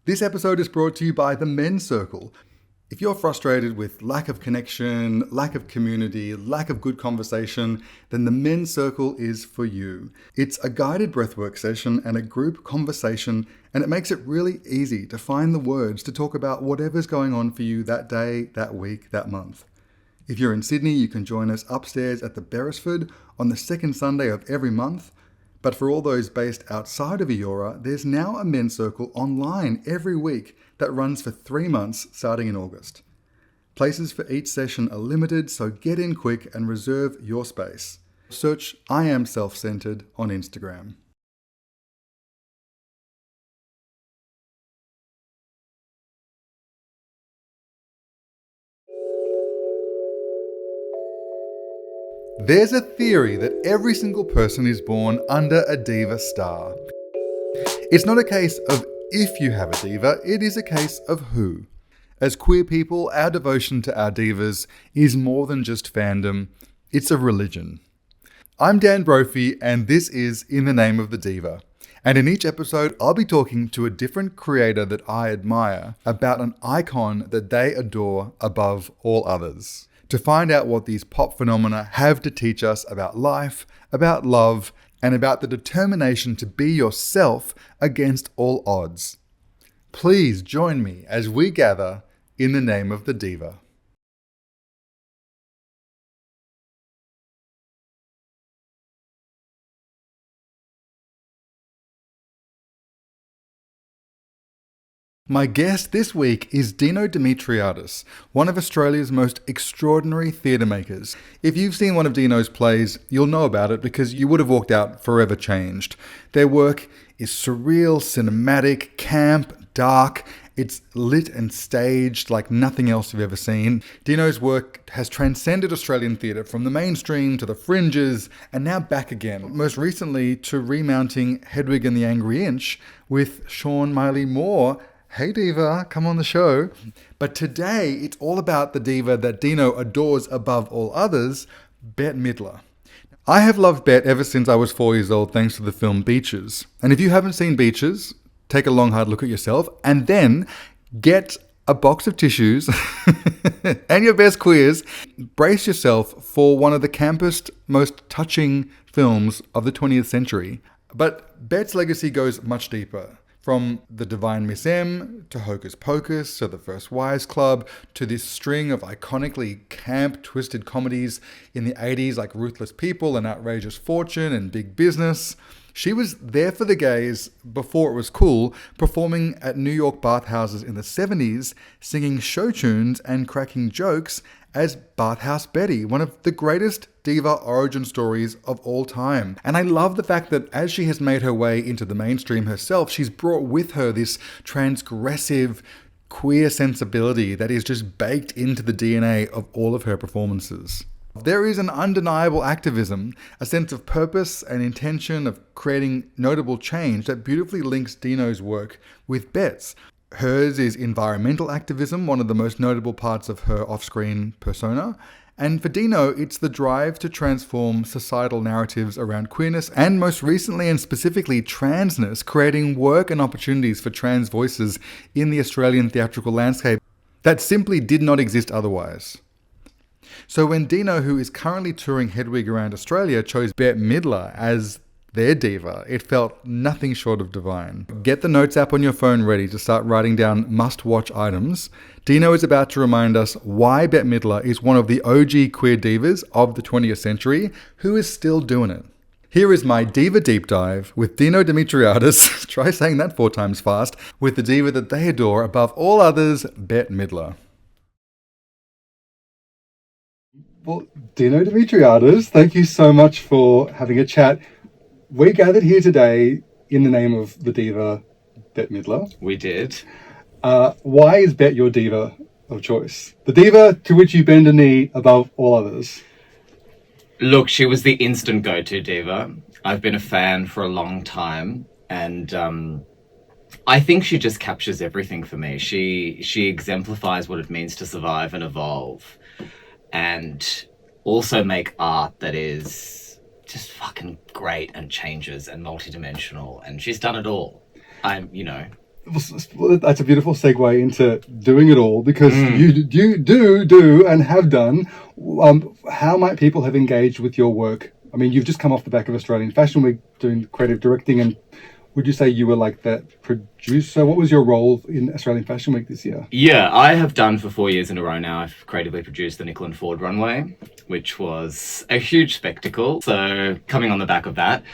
This episode is brought to you by the Men's Circle. If you're frustrated with lack of connection, lack of community, lack of good conversation, then the Men's Circle is for you. It's a guided breathwork session and a group conversation, and it makes it really easy to find the words to talk about whatever's going on for you that day, that week, that month. If you're in Sydney, you can join us upstairs at the Beresford on the second Sunday of every month. But for all those based outside of Eora, there's now a Men's Circle online every week that runs for 3 months starting in August. Places for each session are limited, so get in quick and reserve your space. Search I Am Self-Centered on Instagram. There's a theory that every single person is born under a diva star. It's not a case of if you have a diva, it is a case of who. As queer people, our devotion to our divas is more than just fandom, it's a religion. I'm Dan Brophy, and this is In the Name of the Diva. And in each episode, I'll be talking to a different creator that I admire about an icon that they adore above all others, to find out what these pop phenomena have to teach us about life, about love, and about the determination to be yourself against all odds. Please join me as we gather in the name of the diva. My guest this week is Dino Dimitriadis, one of Australia's most extraordinary theatre makers. If you've seen one of Dino's plays, you'll know about it because you would have walked out forever changed. Their work is surreal, cinematic, camp, dark. It's lit and staged like nothing else you've ever seen. Dino's work has transcended Australian theatre from the mainstream to the fringes and now back again, most recently to remounting Hedwig and the Angry Inch with Sean Miley Moore. Hey diva, come on the show. But today it's all about the diva that Dino adores above all others, Bette Midler. I have loved Bette ever since I was 4 years old thanks to the film Beaches. And if you haven't seen Beaches, take a long hard look at yourself and then get a box of tissues and your best queers. Brace yourself for one of the campest, most touching films of the 20th century. But Bette's legacy goes much deeper. From The Divine Miss M, to Hocus Pocus, to The First Wives Club, to this string of iconically camp, twisted comedies in the 80s like Ruthless People and Outrageous Fortune and Big Business. She was there for the gays before it was cool, performing at New York bathhouses in the 70s, singing show tunes and cracking jokes as Bathhouse Betty, one of the greatest diva origin stories of all time. And I love the fact that as she has made her way into the mainstream herself, she's brought with her this transgressive, queer sensibility that is just baked into the DNA of all of her performances. There is an undeniable activism, a sense of purpose and intention of creating notable change that beautifully links Dino's work with Bette's. Hers is environmental activism, one of the most notable parts of her off-screen persona. And for Dino, it's the drive to transform societal narratives around queerness and most recently and specifically transness, creating work and opportunities for trans voices in the Australian theatrical landscape that simply did not exist otherwise. So when Dino, who is currently touring Hedwig around Australia, chose Bette Midler as their diva, it felt nothing short of divine. Get the notes app on your phone ready to start writing down must-watch items. Dino is about to remind us why Bette Midler is one of the OG queer divas of the 20th century who is still doing it. Here is my diva deep dive with Dino Dimitriadis, try saying that 4 times fast, with the diva that they adore above all others, Bette Midler. Well, Dino Dimitriadis, thank you so much for having a chat. We gathered here today in the name of the diva, Bette Midler. We did. Why is Bette your diva of choice? The diva to which you bend a knee above all others. Look, she was the instant go-to diva. I've been a fan for a long time, and I think she just captures everything for me. She exemplifies what it means to survive and evolve, and also make art that is just fucking great and changes and multidimensional, and she's done it all. Well, that's a beautiful segue into doing it all, because you do and have done. How might people have engaged with your work? I mean, you've just come off the back of Australian Fashion Week doing creative directing, and would you say you were like that producer? What was your role in Australian Fashion Week this year? Yeah, I have done for 4 years in a row now. I've creatively produced the Nicol and Ford runway, which was a huge spectacle. So coming on the back of that,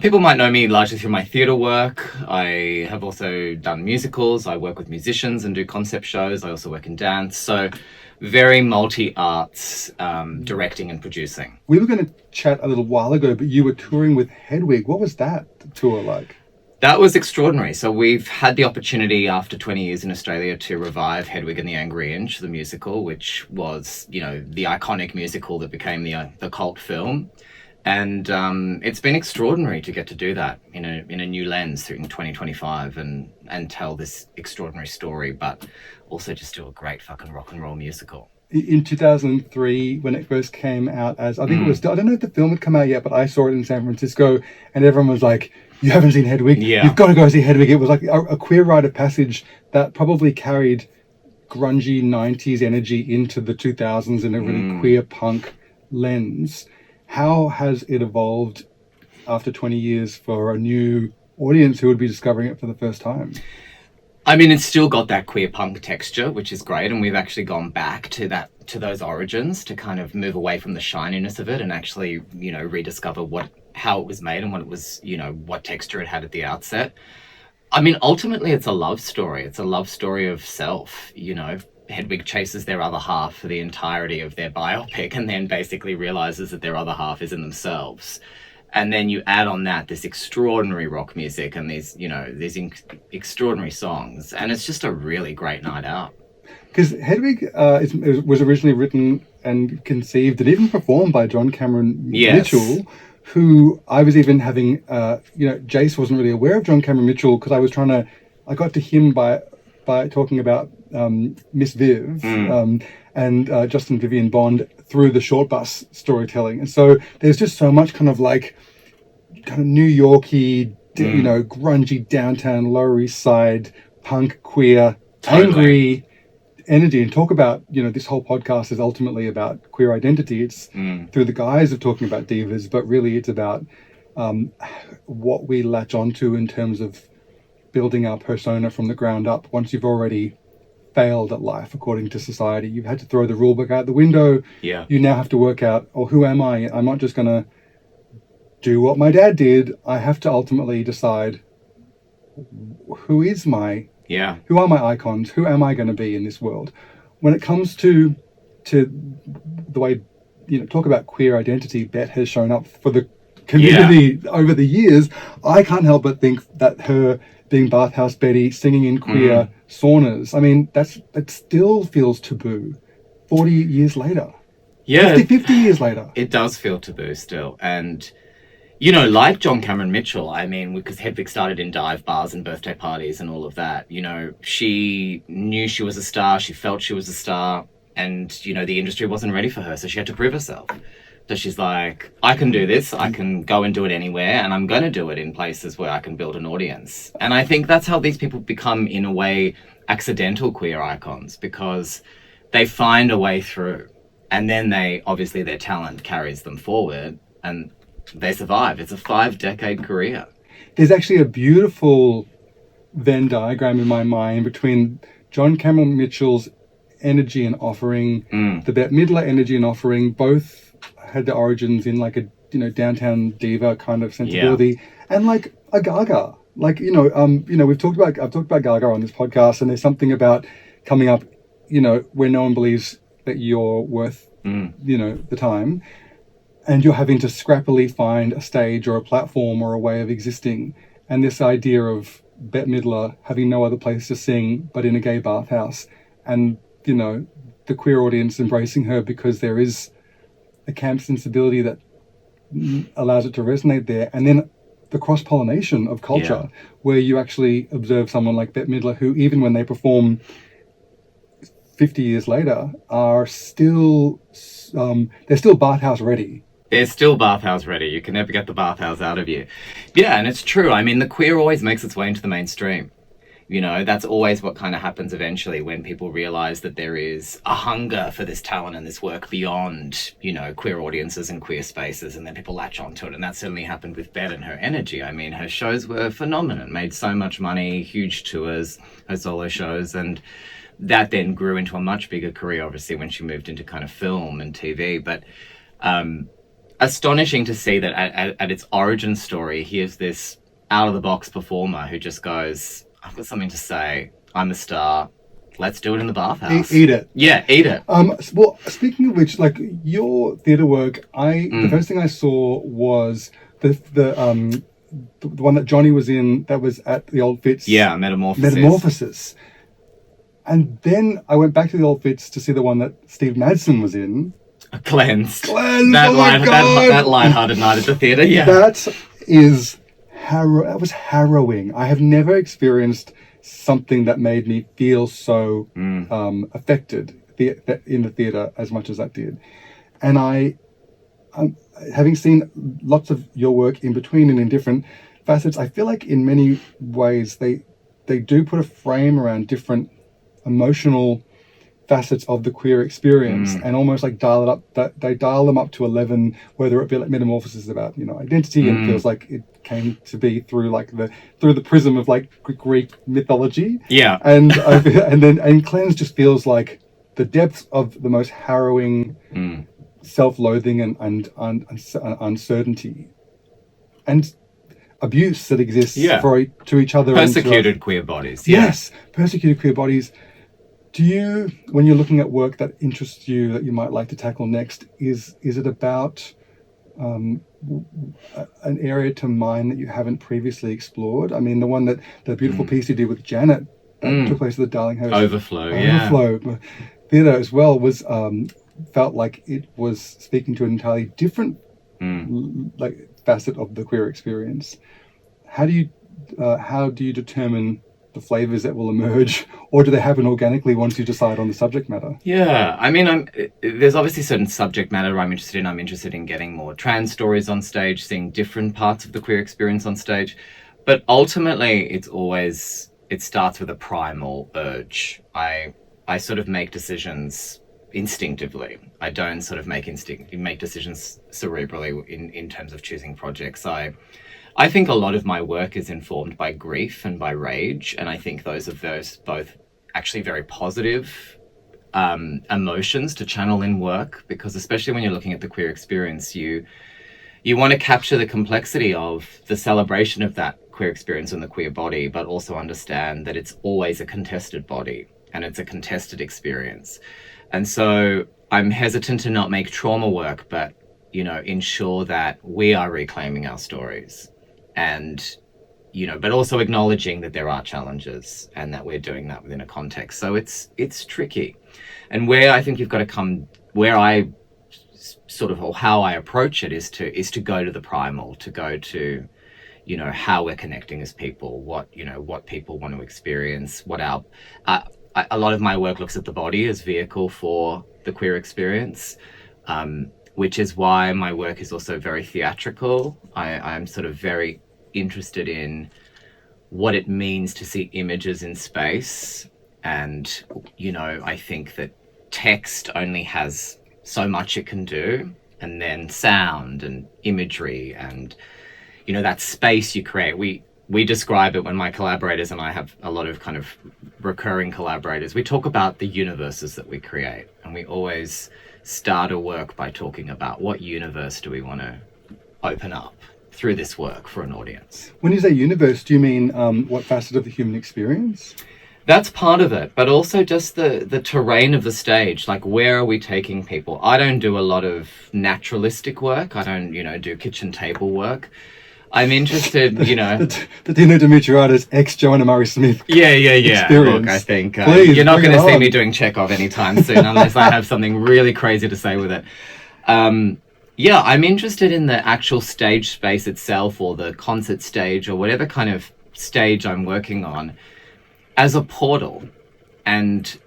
people might know me largely through my theatre work. I have also done musicals. I work with musicians and do concept shows. I also work in dance. So very multi-arts directing and producing. We were going to chat a little while ago, but you were touring with Hedwig. What was that tour like? That was extraordinary. So we've had the opportunity after 20 years in Australia to revive Hedwig and the Angry Inch, the musical, which was, you know, the iconic musical that became the cult film. And it's been extraordinary to get to do that in a new lens in 2025 and tell this extraordinary story, but also just do a great fucking rock and roll musical. In 2003, when it first came out, I think it was, I don't know if the film had come out yet, but I saw it in San Francisco, and everyone was like, you haven't seen Hedwig? Yeah. You've got to go see Hedwig. It was like a queer rite of passage that probably carried grungy 90s energy into the 2000s in a really queer punk lens. How has it evolved after 20 years for a new audience who would be discovering it for the first time? I mean, it's still got that queer punk texture, which is great, and we've actually gone back to those origins to kind of move away from the shininess of it and actually, you know, rediscover how it was made and what it was, you know, what texture it had at the outset. I mean, ultimately, it's a love story. It's a love story of self. You know, Hedwig chases their other half for the entirety of their biopic, and then basically realizes that their other half is in themselves. And then you add on that this extraordinary rock music and these extraordinary songs. And it's just a really great night out. Because Hedwig was originally written and conceived and even performed by John Cameron Mitchell, who I was even having, Jace wasn't really aware of John Cameron Mitchell because I got to him by talking about Miss Viv and Justin Vivian Bond through the short bus storytelling. And so there's just so much kind of New Yorky, grungy downtown, Lower East Side, punk, queer, angry energy. And talk about, this whole podcast is ultimately about queer identity. It's through the guise of talking about divas, but really it's about what we latch onto in terms of building our persona from the ground up. Once you've already failed at life according to society, you've had to throw the rule book out the window. Yeah. You now have to work out, who am I? I'm not just going to do what my dad did. I have to ultimately decide who are my icons? Who am I going to be in this world? When it comes to the way, talk about queer identity, Bette has shown up for the community over the years. I can't help but think that her being Bathhouse Betty, singing in queer saunas, I mean, that still feels taboo 40 years later. Yeah. 50 years later. It does feel taboo still. And, like John Cameron Mitchell, I mean, because Hedwig started in dive bars and birthday parties and all of that, she knew she was a star, she felt she was a star, and, the industry wasn't ready for her, so she had to prove herself. So she's like, I can do this, I can go and do it anywhere, and I'm going to do it in places where I can build an audience. And I think that's how these people become, in a way, accidental queer icons, because they find a way through. And then obviously their talent carries them forward, and they survive. It's a 5-decade career. There's actually a beautiful Venn diagram in my mind between John Cameron Mitchell's energy and offering, the Bette Midler energy and offering, both had their origins in a downtown diva kind of sensibility, and a Gaga. I've talked about Gaga on this podcast, and there's something about coming up, where no one believes that you're worth, the time, and you're having to scrappily find a stage or a platform or a way of existing. And this idea of Bette Midler having no other place to sing but in a gay bathhouse, and the queer audience embracing her because there is a camp sensibility that allows it to resonate there, and then the cross-pollination of culture, where you actually observe someone like Bette Midler, who even when they perform 50 years later are still they're still bathhouse ready. They're still bathhouse ready. You can never get the bathhouse out of you. Yeah, and it's true. I mean, the queer always makes its way into the mainstream. You know, that's always what kind of happens eventually when people realize that there is a hunger for this talent and this work beyond, you know, queer audiences and queer spaces, and then people latch onto it. And that certainly happened with Bette and her energy. I mean, her shows were phenomenal, made so much money, huge tours, her solo shows, and that then grew into a much bigger career, obviously, when she moved into kind of film and TV. But astonishing to see that at its origin story, here's this out-of-the-box performer who just goes, I've got something to say. I'm a star. Let's do it in the bathhouse. Eat it. Yeah, eat it. Well, speaking of which, like your theatre work, the first thing I saw was the one that Johnny was in that was at the old Fitz. Yeah, Metamorphoses. And then I went back to the old Fitz to see the one that Steve Madsen was in. Cleansed. That lighthearted night at the theatre. Yeah. That was harrowing. I have never experienced something that made me feel so affected in the theatre as much as that did. And having seen lots of your work in between and in different facets, I feel like in many ways they do put a frame around different emotional facets of the queer experience and almost like dial it up. They dial them up to 11, whether it be like Metamorphoses about, you know, identity, and it feels like it came to be through the prism of like Greek mythology. Yeah. And Cleanse just feels like the depths of the most harrowing self-loathing and uncertainty and abuse that exists to each other. Persecuted queer bodies. Yeah. Yes, persecuted queer bodies. Do you, when you're looking at work that interests you that you might like to tackle next, is it about an area to mine that you haven't previously explored? I mean, the beautiful piece you did with Janet that took place at the Darlinghurst Overflow Theatre as well was felt like it was speaking to an entirely different like facet of the queer experience. How do you determine the flavors that will emerge, or do they happen organically once you decide on the subject matter? Yeah, I mean, there's obviously certain subject matter I'm interested in. I'm interested in getting more trans stories on stage, seeing different parts of the queer experience on stage. But ultimately, it starts with a primal urge. I sort of make decisions instinctively. I don't sort of make decisions cerebrally in terms of choosing projects. I think a lot of my work is informed by grief and by rage, and I think those are both actually very positive emotions to channel in work, because especially when you're looking at the queer experience, you want to capture the complexity of the celebration of that queer experience and the queer body, but also understand that it's always a contested body and it's a contested experience. And so I'm hesitant to not make trauma work, but, you know, ensure that we are reclaiming our stories. And, you know, but also acknowledging that there are challenges and that we're doing that within a context. So it's tricky. And where I think you've got to come, where I sort of, or how I approach it is to go to the primal, to go to, you know, how we're connecting as people, what people want to experience, a lot of my work looks at the body as vehicle for the queer experience. Which is why my work is also very theatrical. I'm sort of very interested in what it means to see images in space. And, you know, I think that text only has so much it can do, and then sound and imagery and, you know, that space you create. We describe it when my collaborators, and I have a lot of kind of recurring collaborators, we talk about the universes that we create, and we always start a work by talking about what universe do we want to open up through this work for an audience. When you say universe, do you mean what facet of the human experience? That's part of it, but also just the terrain of the stage. Like, where are we taking people? I don't do a lot of naturalistic work. I don't, you know, do kitchen table work. I'm interested, you know... the Dino Dimitriadis ex Joanna Murray Smith. Yeah. Experience. Look, I think Please, you're not going to see me doing Chekhov anytime soon unless I have something really crazy to say with it. Yeah, I'm interested in the actual stage space itself, or the concert stage, or whatever kind of stage I'm working on, as a portal. And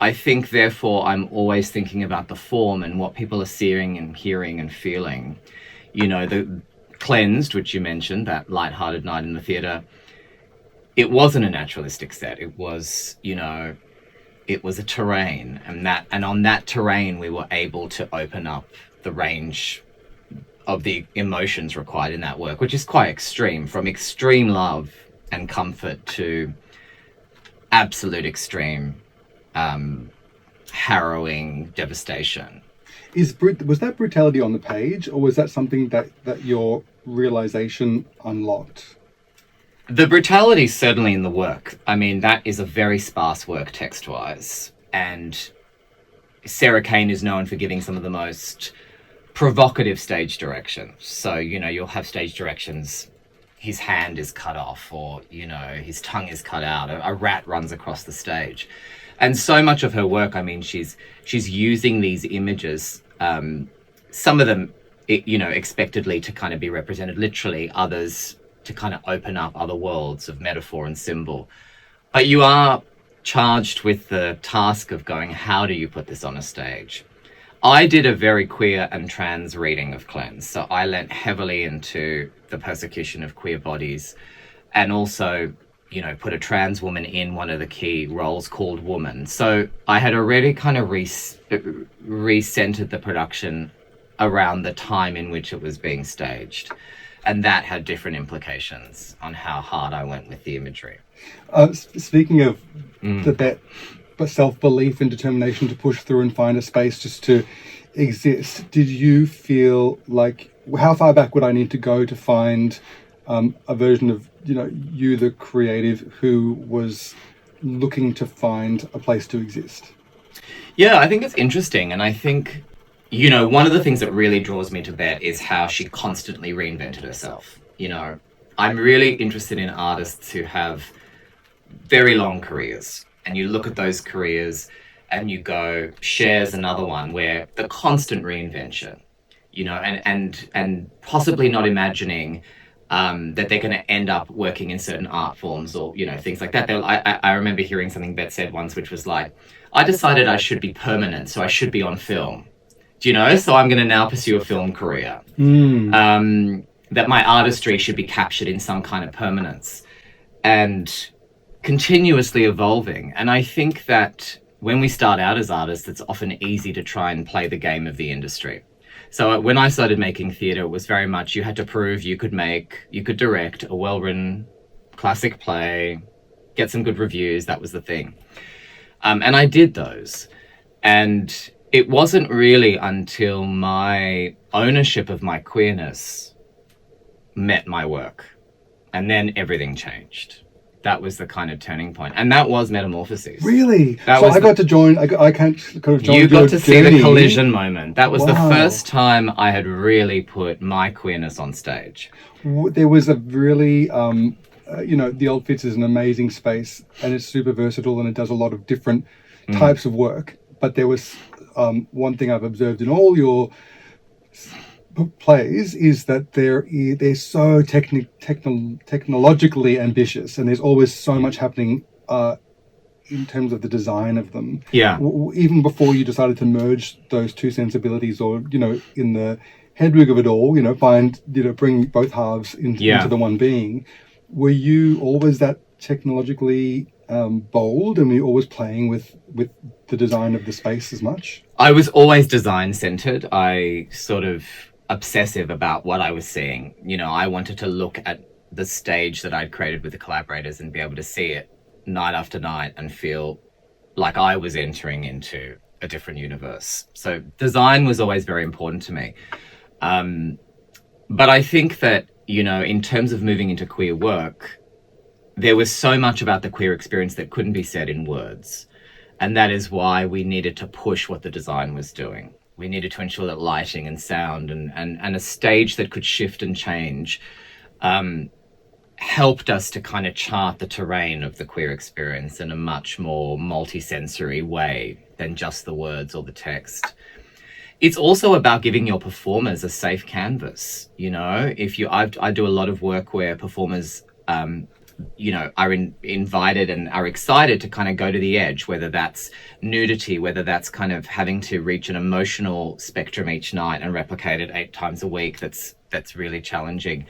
I think, therefore, I'm always thinking about the form and what people are seeing and hearing and feeling. You know, the Cleansed, which you mentioned, that lighthearted night in the theatre, it wasn't a naturalistic set. It was, it was a terrain, and on that terrain we were able to open up the range of the emotions required in that work, which is quite extreme, from extreme love and comfort to absolute extreme harrowing devastation. Was that brutality on the page, or was that something that your realization unlocked? The brutality is certainly in the work. I mean, that is a very sparse work text-wise, and Sarah Kane is known for giving some of the most provocative stage directions. So, you'll have stage directions, his hand is cut off, or, his tongue is cut out, a rat runs across the stage. And so much of her work, I mean, she's using these images, some of them, expectedly to kind of be represented literally, others to kind of open up other worlds of metaphor and symbol. But you are charged with the task of going, how do you put this on a stage? I did a very queer and trans reading of Cleanse, so I lent heavily into the persecution of queer bodies, and also, put a trans woman in one of the key roles called Woman. So I had already kind of recentered the production around the time in which it was being staged. And that had different implications on how hard I went with the imagery. Speaking of that self-belief and determination to push through and find a space just to exist, did you feel like, how far back would I need to go to find a version of, you, the creative, who was looking to find a place to exist? Yeah, I think it's interesting. And I think, one of the things that really draws me to Bette is how she constantly reinvented herself. I'm really interested in artists who have very long careers, and you look at those careers and you go, Cher's another one where the constant reinvention, and possibly not imagining that they're going to end up working in certain art forms or, things like that. I remember hearing something Bette said once, which was like, I decided I should be permanent, so I should be on film. So I'm going to now pursue a film career. That my artistry should be captured in some kind of permanence and continuously evolving. And I think that when we start out as artists, it's often easy to try and play the game of the industry. So when I started making theatre, it was very much you had to prove you could direct a well-written classic play, get some good reviews. That was the thing. And I did those. And it wasn't really until my ownership of my queerness met my work, and then everything changed. That was the kind of turning point, and that was Metamorphoses. Really? I got to join. I can't kind of join. You got to see the collision moment. That was the first time I had really put my queerness on stage. There was a really, the Old Fitz is an amazing space, and it's super versatile, and it does a lot of different types of work. But there was one thing I've observed in all your plays is that they're so technologically ambitious, and there's always so much happening in terms of the design of them. Yeah. Even before you decided to merge those two sensibilities, or in the Hedwig of it all, bring both halves into the one being. Were you always that technologically bold, and were you always playing with the design of the space as much? I was always design centered. I sort of obsessive about what I was seeing. I wanted to look at the stage that I'd created with the collaborators and be able to see it night after night and feel like I was entering into a different universe. So design was always very important to me. But I think that, in terms of moving into queer work, there was so much about the queer experience that couldn't be said in words. And that is why we needed to push what the design was doing. We needed to ensure that lighting and sound and a stage that could shift and change helped us to kind of chart the terrain of the queer experience in a much more multi-sensory way than just the words or the text. It's also about giving your performers a safe canvas. I do a lot of work where performers are invited and are excited to kind of go to the edge, whether that's nudity, whether that's kind of having to reach an emotional spectrum each night and replicate it 8 times a week. That's really challenging.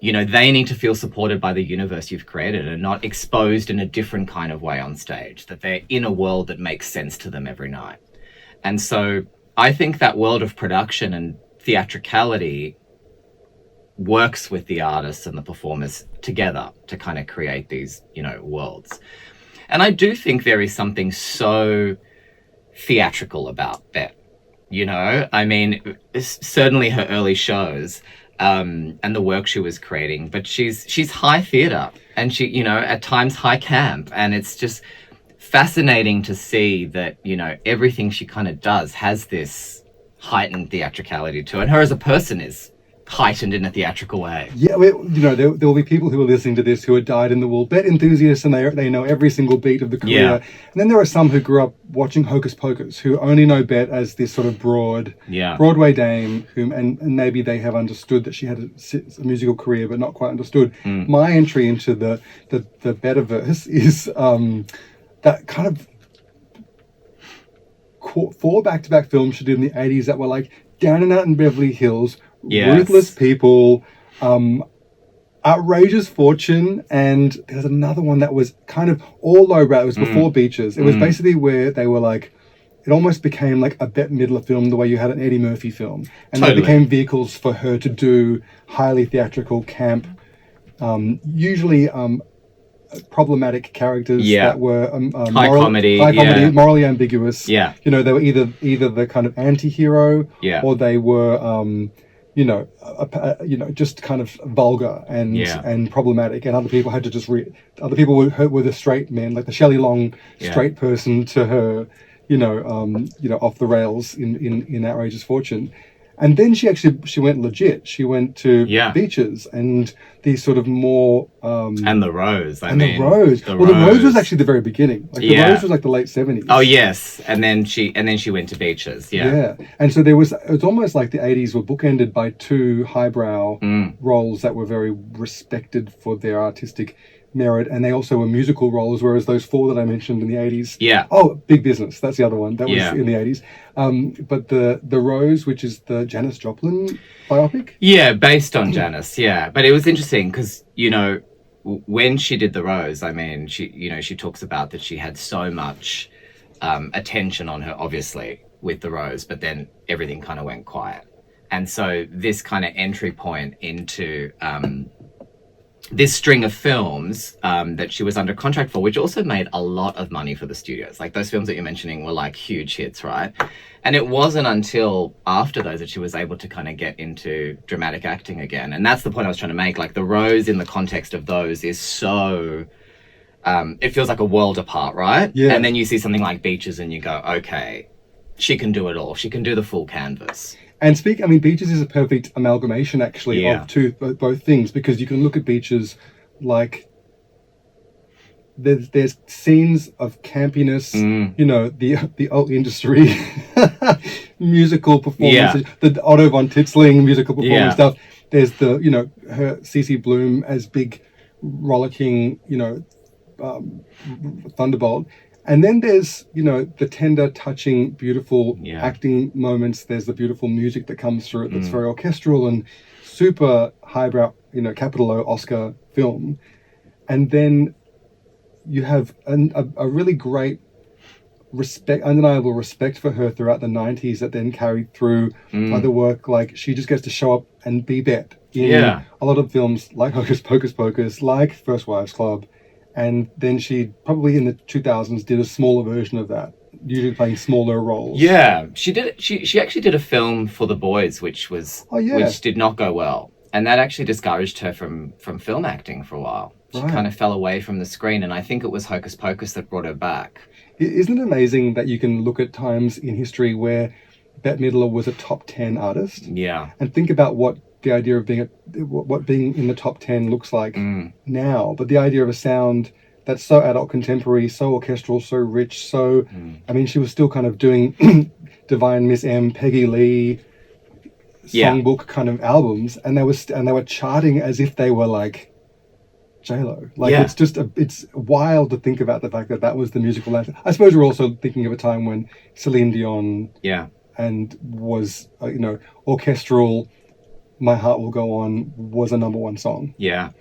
you know, they need to feel supported by the universe you've created and not exposed in a different kind of way on stage, that they're in a world that makes sense to them every night. And so I think that world of production and theatricality works with the artists and the performers together to kind of create these, you know, worlds. And I do think there is something so theatrical about Bette. You know, I mean, certainly her early shows and the work she was creating, but she's high theater, and she, you know, at times high camp, and it's just fascinating to see that, you know, everything she kind of does has this heightened theatricality to it. And her as a person is heightened in a theatrical way. Yeah, well, you know, there will be people who are listening to this who are dyed-in-the-wool Bette enthusiasts, and they know every single beat of the career. Yeah. And then there are some who grew up watching Hocus Pocus, who only know Bette as this sort of Broadway dame, and maybe they have understood that she had a musical career, but not quite understood. My entry into the Betteverse is that kind of 4 back-to-back films she did in the 80s that were like Down and Out in Beverly Hills, Yes. Ruthless People, Outrageous Fortune, and there's another one that was kind of all lowbrow. It was before Beaches. It was basically where they were like, it almost became like a Bette Midler film, the way you had an Eddie Murphy film. And Totally. they became vehicles for her to do highly theatrical camp, usually problematic characters that were high comedy, morally ambiguous. Yeah. You know, they were either the kind of anti-hero, or they were just kind of vulgar and problematic, and other people had to just other people were the straight men, like the Shelley Long straight person to her, off the rails in Outrageous Fortune. And then she went legit. She went to Beaches and these sort of more and the Rose. The Rose. The Rose was actually the very beginning. Like the Rose was like the late 70s. Oh yes, and then she went to Beaches. Yeah. And so it was almost like the 80s were bookended by 2 highbrow roles that were very respected for their artistic merit, and they also were musical roles, whereas those 4 that I mentioned in the 80s. Yeah. Oh, Big Business. That's the other one. That was in the 80s. But the Rose, which is the Janis Joplin biopic. Yeah, based on Janis. Yeah, but it was interesting because, you know, when she did the Rose, I mean, she talks about that she had so much attention on her, obviously, with the Rose, but then everything kind of went quiet. And so this kind of entry point into this string of films that she was under contract for, which also made a lot of money for the studios. Like those films that you're mentioning were like huge hits, right? And it wasn't until after those that she was able to kind of get into dramatic acting again. And that's the point I was trying to make. Like the Rose in the context of those is so, it feels like a world apart, right? Yeah. And then you see something like Beaches and you go, okay, she can do it all. She can do the full canvas. And Beaches is a perfect amalgamation, actually, of both things, because you can look at Beaches like there's scenes of campiness, the old industry musical performances, the Otto von Titzling musical performance stuff. There's the her Cece Bloom as big rollicking thunderbolt. And then there's, the tender, touching, beautiful acting moments. There's the beautiful music that comes through it that's very orchestral and super highbrow, capital O Oscar film. And then you have a really great undeniable respect for her throughout the 90s that then carried through other work. Like she just gets to show up and be Bette in a lot of films like Hocus Pocus, like First Wives Club. And then she probably in the 2000s did a smaller version of that, usually playing smaller roles. Yeah, she did. She actually did a film for the boys, which did not go well, and that actually discouraged her from film acting for a while. She kind of fell away from the screen, and I think it was Hocus Pocus that brought her back. Isn't it amazing that you can look at times in history where Bette Midler was a top 10 artist? Yeah, and think about what the idea of what being in the top 10 looks like now, but the idea of a sound that's so adult contemporary, so orchestral, so rich, so I mean, she was still kind of doing Divine Miss M, Peggy Lee songbook kind of albums, and they were charting as if they were like J-Lo. It's wild to think about the fact that was the musical landscape. I suppose we're also thinking of a time when Celine Dion and was orchestral My Heart Will Go On was a number one song. Yeah.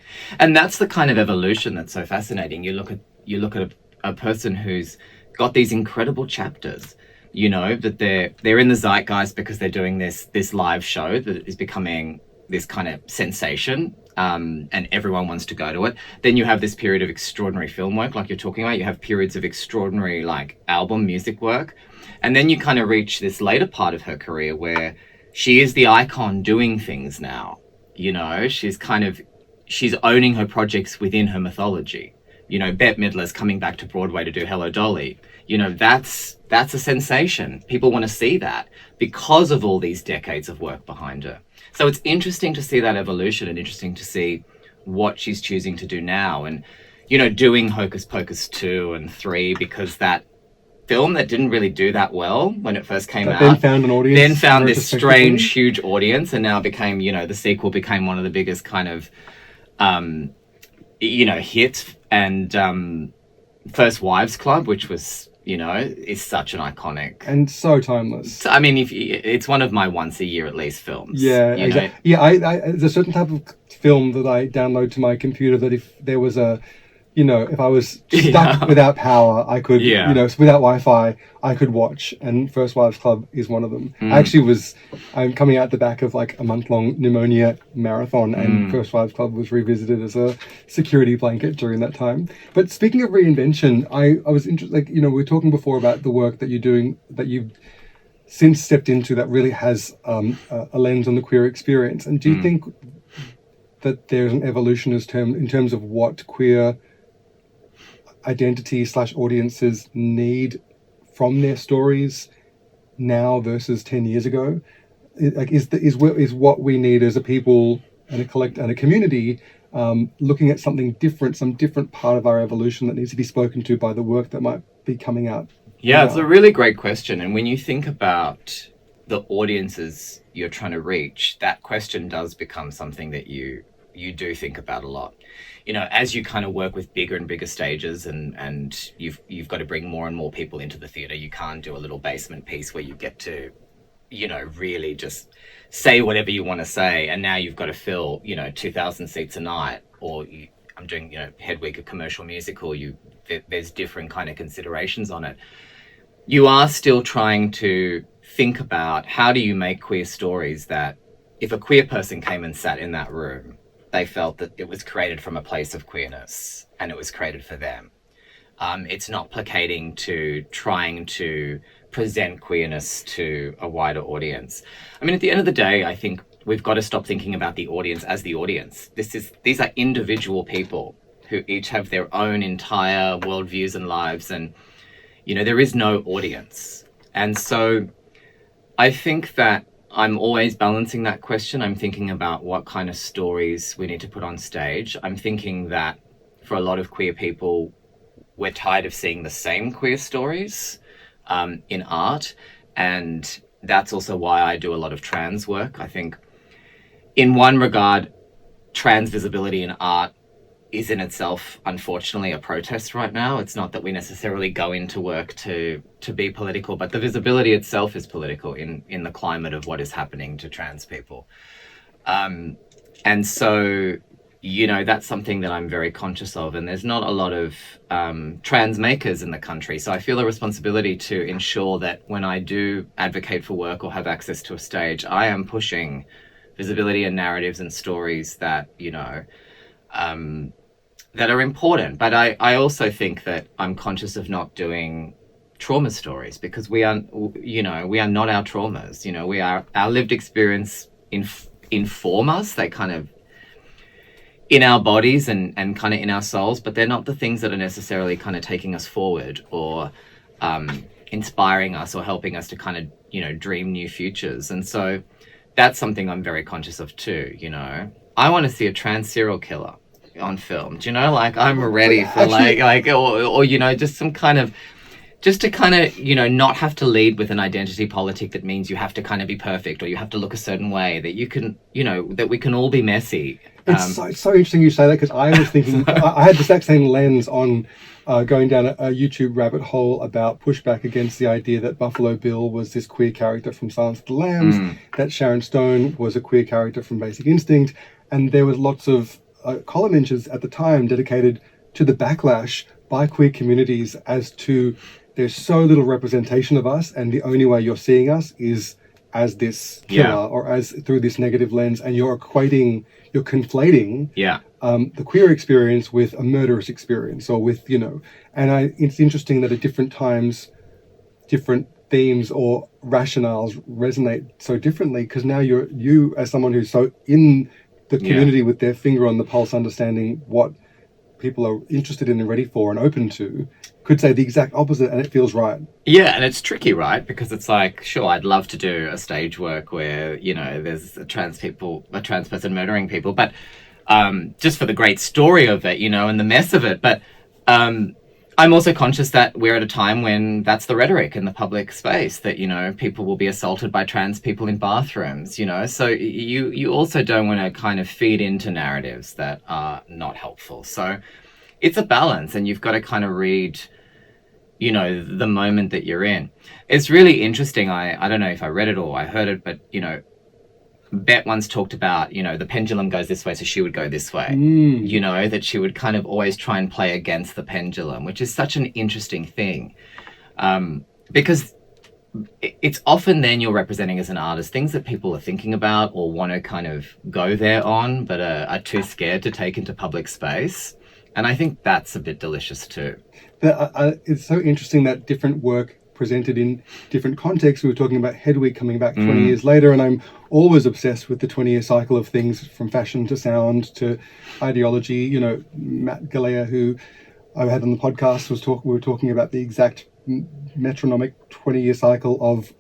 And that's the kind of evolution that's so fascinating. You look at a person who's got these incredible chapters, you know, that they're in the zeitgeist because they're doing this live show that is becoming this kind of sensation, and everyone wants to go to it. Then you have this period of extraordinary film work, like you're talking about. You have periods of extraordinary, like, album music work. And then you kind of reach this later part of her career where she is the icon doing things now. You know, she's owning her projects within her mythology. You know, Bette Midler's coming back to Broadway to do Hello Dolly. You know, that's a sensation. People want to see that because of all these decades of work behind her. So it's interesting to see that evolution and interesting to see what she's choosing to do now. And, you know, doing Hocus Pocus 2 and 3, because that film that didn't really do that well when it first came out. Then found an audience. Then found this strange, huge audience, and now became, you know, the sequel became one of the biggest kind of, you know, hits. And First Wives Club, which was, you know, is such an iconic and so timeless. I mean, it's one of my once a year at least films. Yeah, exactly. Yeah, I there's a certain type of film that I download to my computer that if there was a, you know, if I was stuck without power, I could, you know, without Wi-Fi, I could watch. And First Wives Club is one of them. I'm coming out the back of like a month-long pneumonia marathon, and First Wives Club was revisited as a security blanket during that time. But speaking of reinvention, I was interested, like, you know, we were talking before about the work that you're doing, that you've since stepped into, that really has a lens on the queer experience. And do you think that there's an evolution in terms of what queer identity / audiences need from their stories now versus 10 years ago? Like, is what we need as a people and a community looking at something different, some different part of our evolution that needs to be spoken to by the work that might be coming out? Yeah, it's a really great question. And when you think about the audiences you're trying to reach, that question does become something that you do think about a lot. You know, as you kind of work with bigger and bigger stages, and you've got to bring more and more people into the theatre. You can't do a little basement piece where you get to, you know, really just say whatever you want to say, and now you've got to fill, you know, 2,000 seats a night. Or I'm doing, you know, Hedwig, a commercial musical. There's different kind of considerations on it. You are still trying to think about, how do you make queer stories that, if a queer person came and sat in that room, they felt that it was created from a place of queerness and it was created for them. It's not placating to trying to present queerness to a wider audience. I mean, at the end of the day, I think we've got to stop thinking about the audience as the audience. These are individual people who each have their own entire worldviews and lives, and, you know, there is no audience. And so I think that I'm always balancing that question. I'm thinking about what kind of stories we need to put on stage. I'm thinking that for a lot of queer people, we're tired of seeing the same queer stories in art. And that's also why I do a lot of trans work. I think in one regard, trans visibility in art is in itself, unfortunately, a protest right now. It's not that we necessarily go into work to be political, but the visibility itself is political in the climate of what is happening to trans people. And so, you know, that's something that I'm very conscious of. And there's not a lot of trans makers in the country. So I feel a responsibility to ensure that when I do advocate for work or have access to a stage, I am pushing visibility and narratives and stories that, you know, that are important. But I also think that I'm conscious of not doing trauma stories, because we are not our traumas. You know, we are, our lived experience inform us. They kind of in our bodies and kind of in our souls, but they're not the things that are necessarily kind of taking us forward or inspiring us or helping us to kind of, you know, dream new futures. And so that's something I'm very conscious of too. You know, I want to see a trans serial killer on film. Do you know, like, I'm ready for or you know, just some kind of, just to kind of, you know, not have to lead with an identity politic that means you have to kind of be perfect or you have to look a certain way, that you can, you know, that we can all be messy It's so interesting you say that, because I was thinking, I had the exact same lens on going down a YouTube rabbit hole about pushback against the idea that Buffalo Bill was this queer character from Silence of the Lambs, that Sharon Stone was a queer character from Basic Instinct, and there was lots of column inches at the time dedicated to the backlash by queer communities as to there's so little representation of us, and the only way you're seeing us is as this killer or as through this negative lens, and you're conflating the queer experience with a murderous experience, or with, and it's interesting that at different times, different themes or rationales resonate so differently, because now you as someone who's so in the community with their finger on the pulse, understanding what people are interested in and ready for and open to, could say the exact opposite, and it feels right. Yeah, and it's tricky, right? Because it's like, sure, I'd love to do a stage work where, there's a trans person murdering people, but just for the great story of it, and the mess of it. But I'm also conscious that we're at a time when that's the rhetoric in the public space, that, people will be assaulted by trans people in bathrooms, so you also don't want to kind of feed into narratives that are not helpful. So it's a balance, and you've got to kind of read, the moment that you're in. It's really interesting. I don't know if I read it or I heard it, but, Bette once talked about, the pendulum goes this way, so she would go this way, that she would kind of always try and play against the pendulum, which is such an interesting thing. Because it's often then you're representing as an artist things that people are thinking about or want to kind of go there on, but are too scared to take into public space. And I think that's a bit delicious too. It's so interesting that different work presented in different contexts. We were talking about Hedwig coming back 20 years later, and I'm always obsessed with the 20-year cycle of things, from fashion to sound to ideology. Matt Galea, who I had on the podcast, we were talking about the exact metronomic 20-year cycle of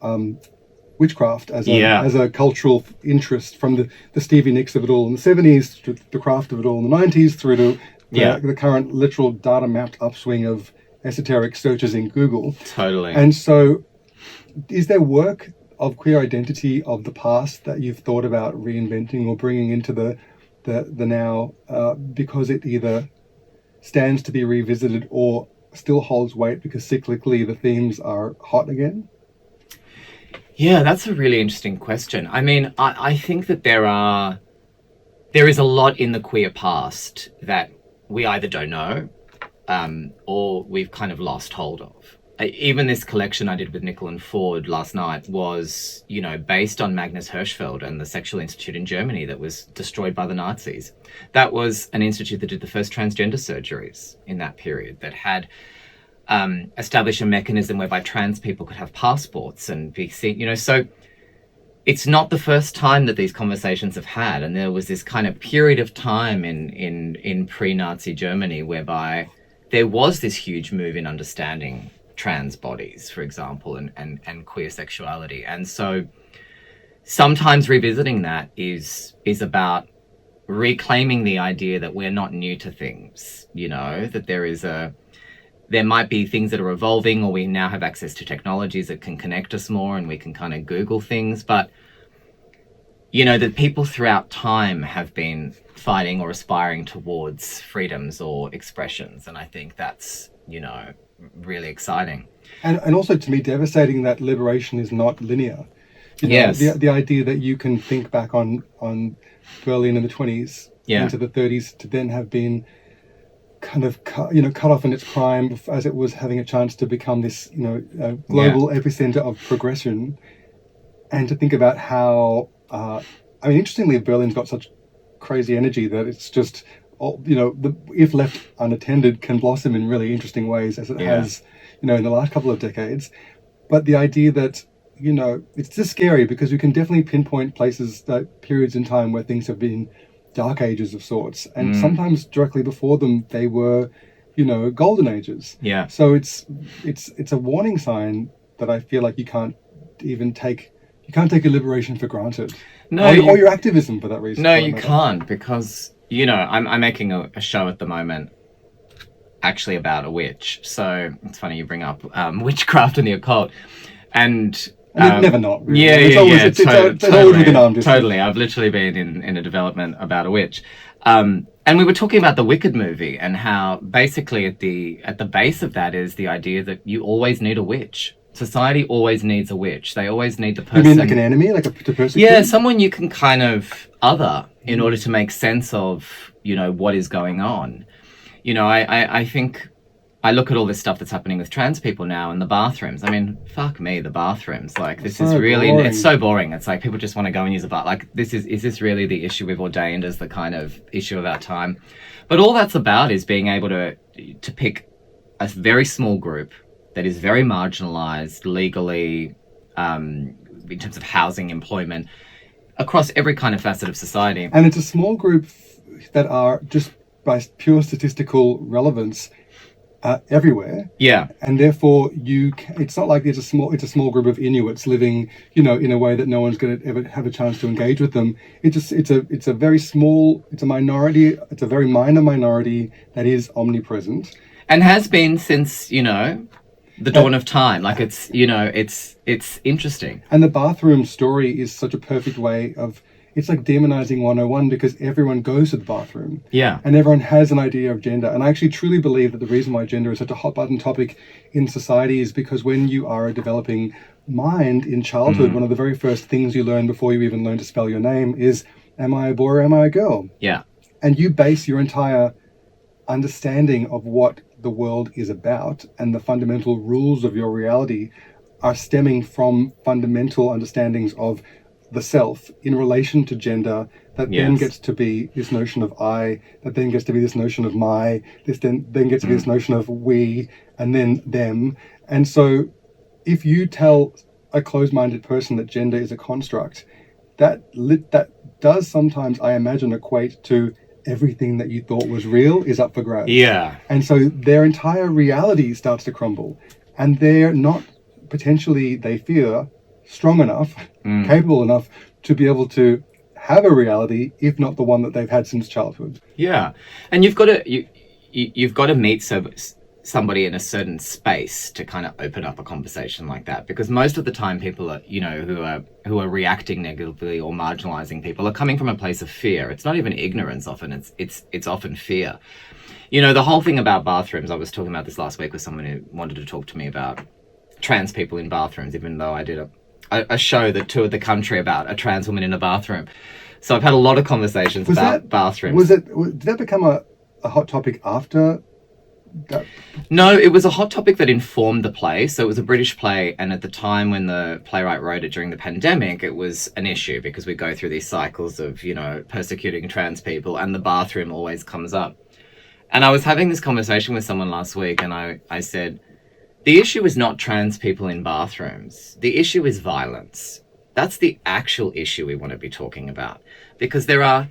witchcraft as a cultural interest, from the Stevie Nicks of it all in the 70s to the craft of it all in the 90s, through to the current literal data mapped upswing of esoteric searches in Google. Totally. And so is there work of queer identity of the past that you've thought about reinventing or bringing into the now, because it either stands to be revisited or still holds weight because cyclically the themes are hot again? Yeah, that's a really interesting question. I mean, I think that there is a lot in the queer past that we either don't know, or we've kind of lost hold of. Even this collection I did with Nicol and Ford last night was, based on Magnus Hirschfeld and the Sexual Institute in Germany that was destroyed by the Nazis. That was an institute that did the first transgender surgeries in that period, that had established a mechanism whereby trans people could have passports and be seen, so it's not the first time that these conversations have had. And there was this kind of period of time in pre-Nazi Germany whereby there was this huge move in understanding trans bodies, for example, and queer sexuality. And so sometimes revisiting that is about reclaiming the idea that we're not new to things, that there might be things that are evolving, or we now have access to technologies that can connect us more and we can kind of Google things. But, that people throughout time have been fighting or aspiring towards freedoms or expressions. And I think that's, really exciting. And also, to me, devastating that liberation is not linear. Yes. The idea that you can think back on Berlin in the 20s into the 30s to then have been kind of cut off in its prime as it was having a chance to become this global epicenter of progression, and to think about how interestingly, Berlin's got such crazy energy that it's just if left unattended can blossom in really interesting ways, as it has in the last couple of decades. But the idea that it's just scary, because you can definitely pinpoint places, periods in time where things have been dark ages of sorts, and sometimes directly before them they were golden ages. So it's a warning sign that I feel like you can't take your liberation for granted. Or your activism for that reason. No, you can't, because I'm making a show at the moment actually about a witch. So it's funny you bring up witchcraft and the occult, and never not really. It's always with an arm distance. Totally. I've literally been in a development about a witch. And we were talking about the Wicked movie and how basically at the base of that is the idea that you always need a witch. Society always needs a witch. They always need the person. You mean like an enemy, like to persecute? Yeah, someone you can kind of other in order to make sense of, what is going on. I think I look at all this stuff that's happening with trans people now in the bathrooms. I mean, fuck me, the bathrooms. Like, this is really, boring. It's so boring. It's like people just want to go and use a bath. Like, is this really the issue we've ordained as the kind of issue of our time? But all that's about is being able to pick a very small group that is very marginalized legally, in terms of housing, employment, across every kind of facet of society. And it's a small group that are just by pure statistical relevance everywhere. Yeah. And therefore it's not like it's a small group of Inuits living, in a way that no one's going to ever have a chance to engage with them. It's a very small, it's a minority, it's a very minor minority that is omnipresent. And has been since, the dawn of time. Like, it's interesting. And the bathroom story is such a perfect way of, it's like demonizing 101 because everyone goes to the bathroom. Yeah. And everyone has an idea of gender. And I actually truly believe that the reason why gender is such a hot button topic in society is because when you are a developing mind in childhood, one of the very first things you learn before you even learn to spell your name is, am I a boy or am I a girl? Yeah. And you base your entire understanding of what the world is about and the fundamental rules of your reality are stemming from fundamental understandings of the self in relation to gender that then gets to be this notion of I, that then gets to be this notion of my, this then gets to be this notion of we, and then them. And so if you tell a closed-minded person that gender is a construct, that does sometimes, I imagine, equate to everything that you thought was real is up for grabs. Yeah. And so their entire reality starts to crumble. And they're not, potentially, they fear, strong enough, capable enough to be able to have a reality, if not the one that they've had since childhood. Yeah. And you've got to meet somebody in a certain space to kind of open up a conversation like that, because most of the time people are, who are reacting negatively or marginalizing people are coming from a place of fear. It's not even ignorance often, it's often fear. The whole thing about bathrooms, I was talking about this last week with someone who wanted to talk to me about trans people in bathrooms, even though I did a show that toured the country about a trans woman in a bathroom. So I've had a lot of conversations about bathrooms. Did that become a hot topic after that? No, it was a hot topic that informed the play. So it was a British play, and at the time when the playwright wrote it during the pandemic, it was an issue because we go through these cycles of, persecuting trans people, and the bathroom always comes up. And I was having this conversation with someone last week, and I said, the issue is not trans people in bathrooms. The issue is violence. That's the actual issue we want to be talking about. Because there are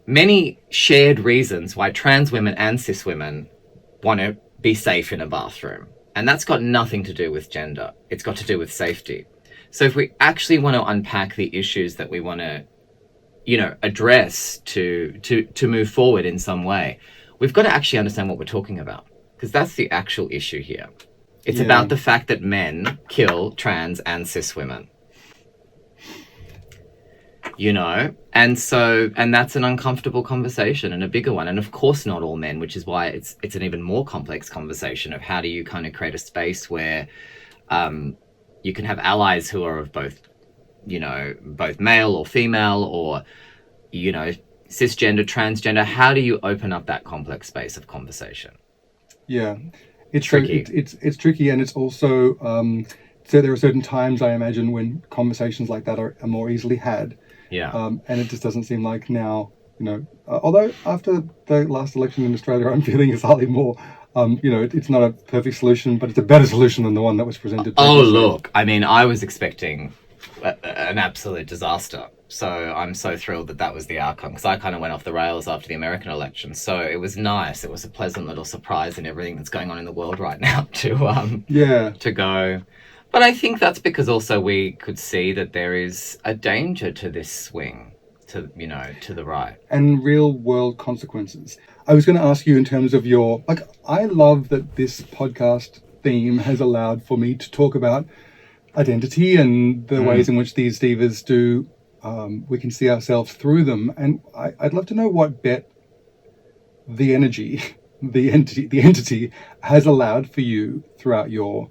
many shared reasons why trans women and cis women want to be safe in a bathroom. And that's got nothing to do with gender. It's got to do with safety. So if we actually want to unpack the issues that we want to, address to move forward in some way, we've got to actually understand what we're talking about. Because that's the actual issue here. It's about the fact that men kill trans and cis women. And that's an uncomfortable conversation and a bigger one. And of course not all men, which is why it's an even more complex conversation of how do you kind of create a space where you can have allies who are of both male or female or, cisgender, transgender. How do you open up that complex space of conversation? Yeah. It's tricky. It's tricky, and it's also so there are certain times, I imagine, when conversations like that are more easily had. Yeah. And it just doesn't seem like now, although after the last election in Australia, I'm feeling slightly more, it's not a perfect solution, but it's a better solution than the one that was presented. Oh, look, I mean, I was expecting an absolute disaster. So I'm so thrilled that was the outcome, because I kind of went off the rails after the American election. So it was nice. It was a pleasant little surprise in everything that's going on in the world right now to go. But I think that's because also we could see that there is a danger to this swing to the right. And real world consequences. I was going to ask you in terms of I love that this podcast theme has allowed for me to talk about identity and the ways in which these divas do. We can see ourselves through them. And I'd love to know what Bette the energy, the entity has allowed for you throughout your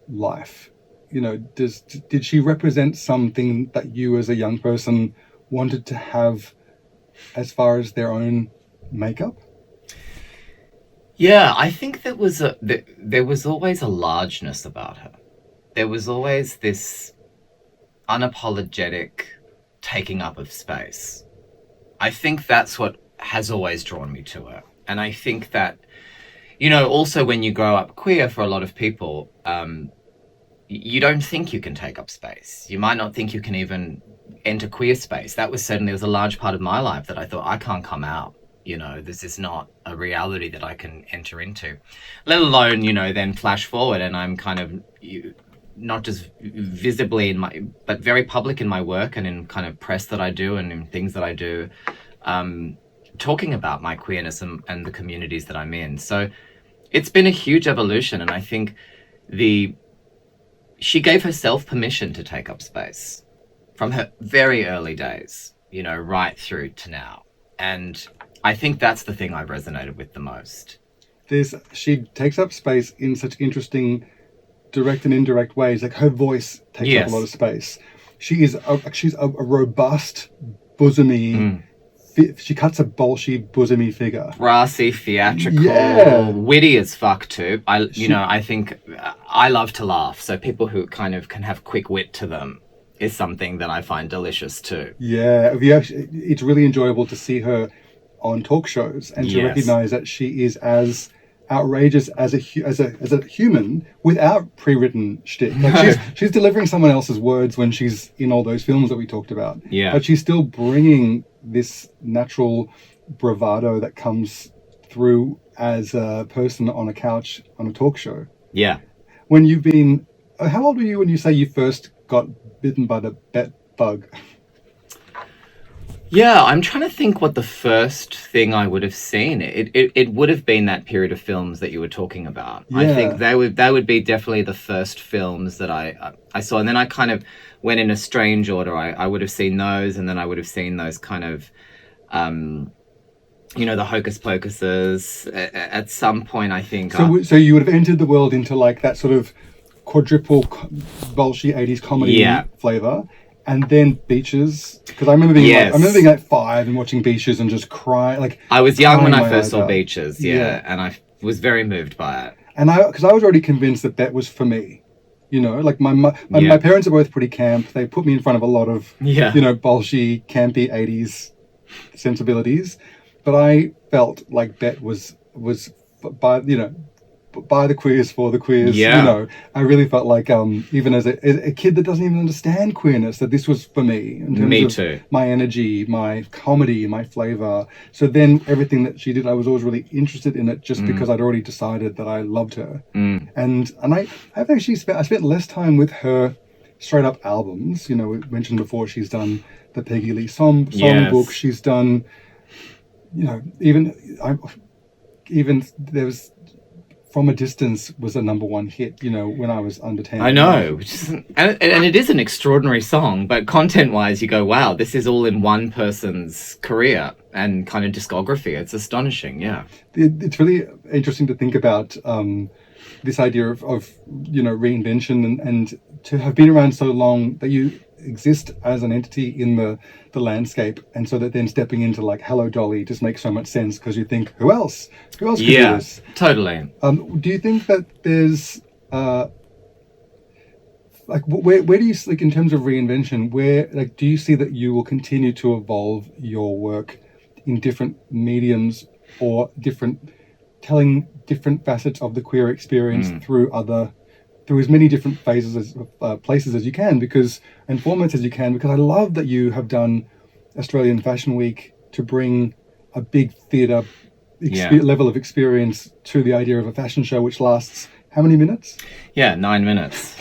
life? You know, did she represent something that you as a young person wanted to have as far as their own makeup? Yeah, I think there was always a largeness about her. There was always this unapologetic taking up of space. I think that's what has always drawn me to her. And I think that, you know, also when you grow up queer, for a lot of people, you don't think you can take up space. You might not think you can even enter queer space. That was a large part of my life that I thought, I can't come out. You know, this is not a reality that I can enter into, let alone, you know, then flash forward and I'm kind of not just visibly but very public in my work and in kind of press that I do and in things that I do, talking about my queerness and the communities that I'm in. So it's been a huge evolution. And I think she gave herself permission to take up space from her very early days, you know, right through to now. And I think that's the thing I resonated with the most. She takes up space in such interesting direct and indirect ways. Like her voice takes up a lot of space. She's a robust, bosomy. She cuts a bolshy, bosomy figure. Brassy, theatrical, witty as fuck too. I think I love to laugh. So people who kind of can have quick wit to them is something that I find delicious too. Yeah, it's really enjoyable to see her on talk shows and to recognize that she is as outrageous as a human without pre-written shtick. Like she's delivering someone else's words when she's in all those films that we talked about. Yeah. But she's still bringing this natural bravado that comes through as a person on a couch on a talk show. Yeah. How old were you when you say you first got bitten by the Bette bug? Yeah, I'm trying to think what the first thing I would have seen. It would have been that period of films that you were talking about. Yeah. I think they would be definitely the first films that I saw. And then I kind of went in a strange order. I would have seen those, and then I would have seen those kind of, you know, the Hocus Pocuses at some point, I think. So you would have entered the world into like that sort of quadruple bolshy 80s comedy flavor. And then Beaches, because I remember being like 5 and watching Beaches and just cry. Like I was young when I first saw Beaches, and I was very moved by it. And because I was already convinced that was for me, you know, like my parents are both pretty camp. They put me in front of a lot of you know, bolshy, campy 80s sensibilities, but I felt like Bette was by the queers, for the queers. You know, I really felt like even as a kid that doesn't even understand queerness, that this was for me in terms of my energy, my comedy, my flavor. So then everything that she did, I was always really interested in it just because I'd already decided that I loved her. And I've actually spent less time with her straight up albums. You know, we mentioned before she's done the Peggy Lee song book. She's done, you know, even there was From a Distance was a #1 hit, you know, when I was under 10. I know, and it is an extraordinary song, but content-wise, you go, wow, this is all in one person's career and kind of discography. It's astonishing, yeah. It's really interesting to think about this idea of you know, reinvention and to have been around so long that you exist as an entity in the landscape, and so that then stepping into like Hello Dolly just makes so much sense because you think, who else could do this? Totally. Do you think that there's like where do you, like, in terms of reinvention, where, like, do you see that you will continue to evolve your work in different mediums or telling different facets of the queer experience through as many different phases places as you can, and formats as you can, because I love that you have done Australian Fashion Week to bring a big theatre level of experience to the idea of a fashion show which lasts how many minutes? 9 minutes.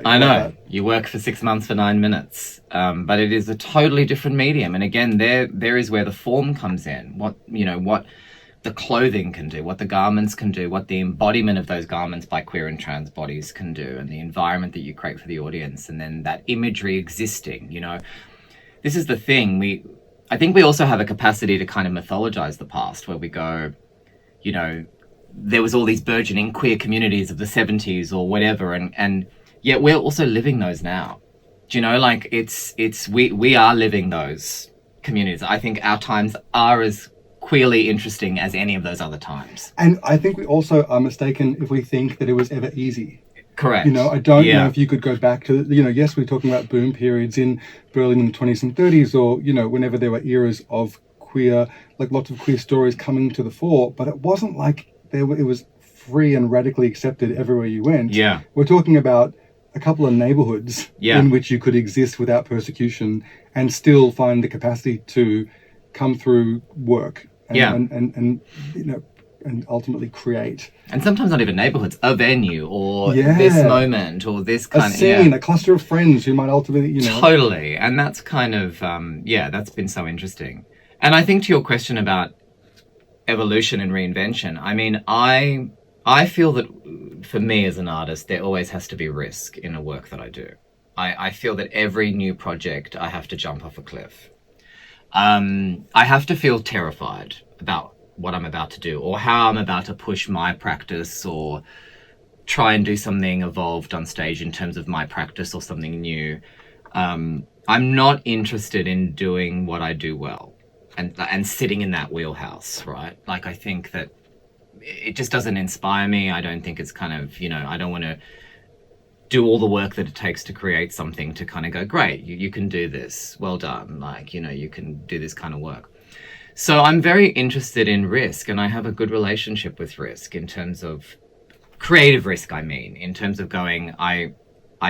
I know. You work for 6 months for 9 minutes, but it is a totally different medium. And again, there is where the form comes in. What the clothing can do, what the garments can do, what the embodiment of those garments by queer and trans bodies can do, and the environment that you create for the audience, and then that imagery existing, you know. This is the thing, I think we also have a capacity to kind of mythologize the past, where we go, you know, there was all these burgeoning queer communities of the 70s or whatever, and yet we're also living those now. Do you know, like we are living those communities. I think our times are as queerly interesting as any of those other times. And I think we also are mistaken if we think that it was ever easy. Correct. You know, I don't know if you could go back to, you know, yes, we're talking about boom periods in Berlin in the 20s and 30s, or, you know, whenever there were eras of queer, like lots of queer stories coming to the fore, but it wasn't like it was free and radically accepted everywhere you went. Yeah. We're talking about a couple of neighborhoods in which you could exist without persecution and still find the capacity to come through work and you know, and ultimately create. And sometimes not even neighborhoods, a venue or this moment or this kind of scene, a cluster of friends who might ultimately, you know. Totally. And that's kind of, that's been so interesting. And I think to your question about evolution and reinvention, I mean, I feel that for me as an artist, there always has to be risk in the work that I do. I feel that every new project, I have to jump off a cliff. I have to feel terrified about what I'm about to do or how I'm about to push my practice or try and do something evolved on stage in terms of my practice or something new. I'm not interested in doing what I do well and sitting in that wheelhouse, right? Like, I think that it just doesn't inspire me. I don't think it's kind of, you know, I don't want to do all the work that it takes to create something to kind of go, great, you can do this. Well done. Like, you know, you can do this kind of work. So I'm very interested in risk, and I have a good relationship with risk in terms of creative risk. I mean, in terms of going, I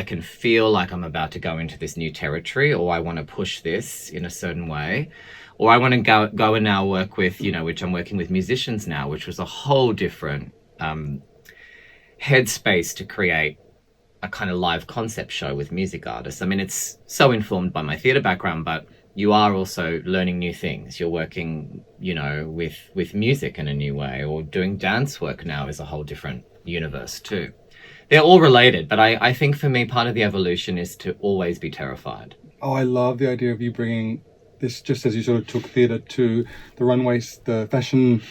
can feel like I'm about to go into this new territory, or I want to push this in a certain way, or I want to go and now work with, you know, which I'm working with musicians now, which was a whole different headspace to create a kind of live concept show with music artists. I mean, it's so informed by my theatre background, but you are also learning new things. You're working, you know, with music in a new way, or doing dance work now is a whole different universe too. They're all related, but I think for me, part of the evolution is to always be terrified. Oh, I love the idea of you bringing this, just as you sort of took theatre to the runways, the fashion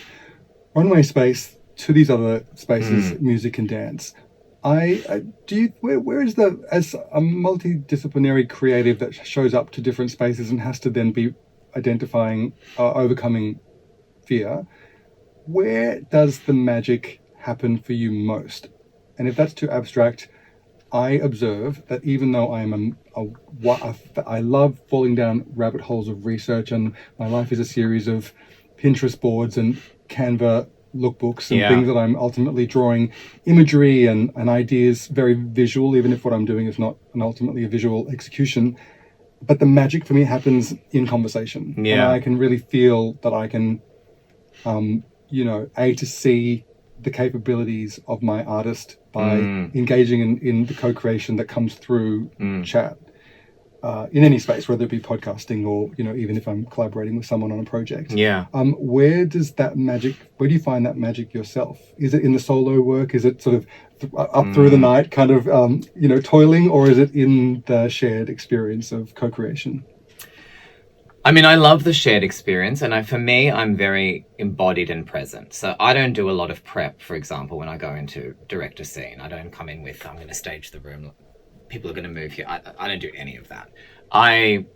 runway space, to these other spaces, music and dance. Where is as a multidisciplinary creative that shows up to different spaces and has to then be identifying, overcoming fear, where does the magic happen for you most? And if that's too abstract, I observe that even though I love falling down rabbit holes of research, and my life is a series of Pinterest boards and Canva lookbooks and things that I'm ultimately drawing imagery and ideas, very visual, even if what I'm doing is not ultimately a visual execution. But the magic for me happens in conversation. And I can really feel that I can, to see the capabilities of my artist by engaging in the co-creation that comes through chat. In any space, whether it be podcasting or, you know, even if I'm collaborating with someone on a project. Where do you find that magic yourself? Is it in the solo work? Is it sort of up through the night kind of, toiling, or is it in the shared experience of co-creation? I mean, I love the shared experience, and for me, I'm very embodied and present. So I don't do a lot of prep, for example, when I go into direct a scene. I don't come in with, I'm going to stage the room, people are going to move here. I don't do any of that. I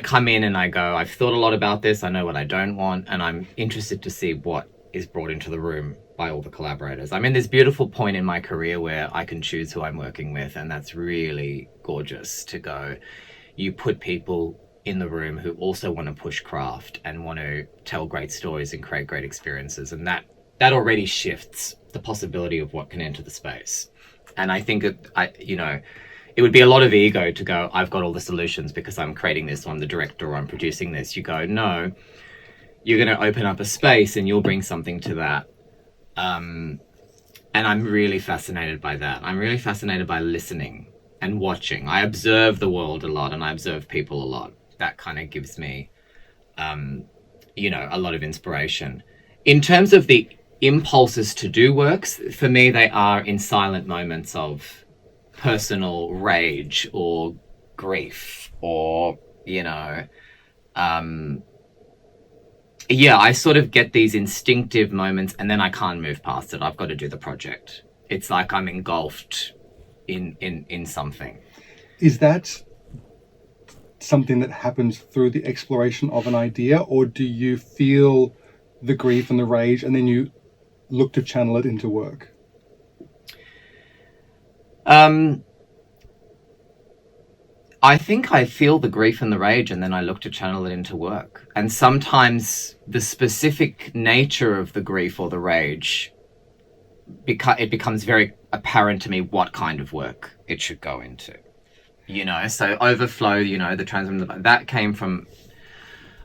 come in and I go, I've thought a lot about this. I know what I don't want, and I'm interested to see what is brought into the room by all the collaborators. I'm in this beautiful point in my career where I can choose who I'm working with, and that's really gorgeous to go. You put people in the room who also want to push craft and want to tell great stories and create great experiences, and that already shifts the possibility of what can enter the space. And I think it would be a lot of ego to go, I've got all the solutions because I'm creating this, I'm the director, or I'm producing this. You go, no, you're going to open up a space and you'll bring something to that. And I'm really fascinated by that. I'm really fascinated by listening and watching. I observe the world a lot and I observe people a lot. That kind of gives me, a lot of inspiration. In terms of the impulses to do works, for me, they are in silent moments of personal rage or grief or, Yeah, I sort of get these instinctive moments and then I can't move past it. I've got to do the project. It's like I'm engulfed in something. Is that something that happens through the exploration of an idea, or do you feel the grief and the rage and then you look to channel it into work? I think I feel the grief and the rage and then I look to channel it into work. And sometimes the specific nature of the grief or the rage, it becomes very apparent to me what kind of work it should go into. You know, so Overflow, you know, the transcended, that came from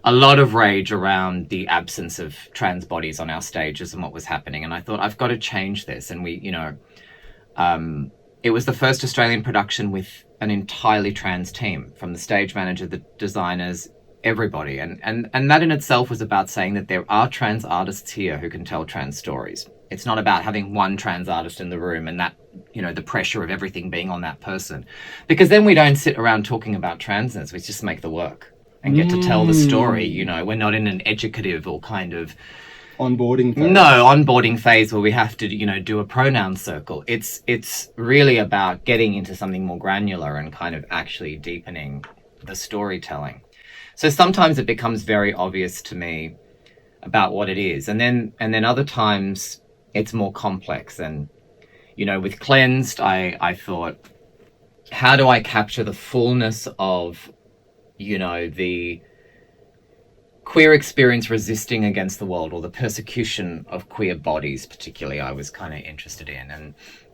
a lot of rage around the absence of trans bodies on our stages and what was happening. And I thought, I've got to change this. And we, you know, it was the first Australian production with an entirely trans team, from the stage manager, the designers, everybody. And that in itself was about saying that there are trans artists here who can tell trans stories. It's not about having one trans artist in the room and that, you know, the pressure of everything being on that person. Because then we don't sit around talking about transness, we just make the work and get to tell the story. You know, we're not in an educative or kind of Onboarding phase. No, onboarding phase where we have to, you know, do a pronoun circle. It's really about getting into something more granular and kind of actually deepening the storytelling. So sometimes it becomes very obvious to me about what it is. And then other times it's more complex. And, you know, with Cleansed, I thought, how do I capture the fullness of, you know, the queer experience resisting against the world, or the persecution of queer bodies, particularly, I was kind of interested in. And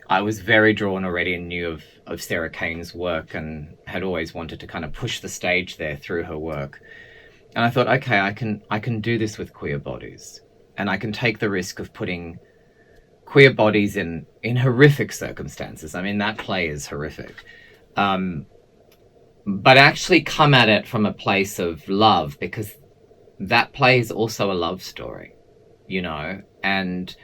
I was very drawn already and knew of Sarah Kane's work and had always wanted to kind of push the stage there through her work. And I thought, okay, I can do this with queer bodies, and I can take the risk of putting queer bodies in horrific circumstances. I mean, that play is horrific. But actually come at it from a place of love, because that play is also a love story, you know, and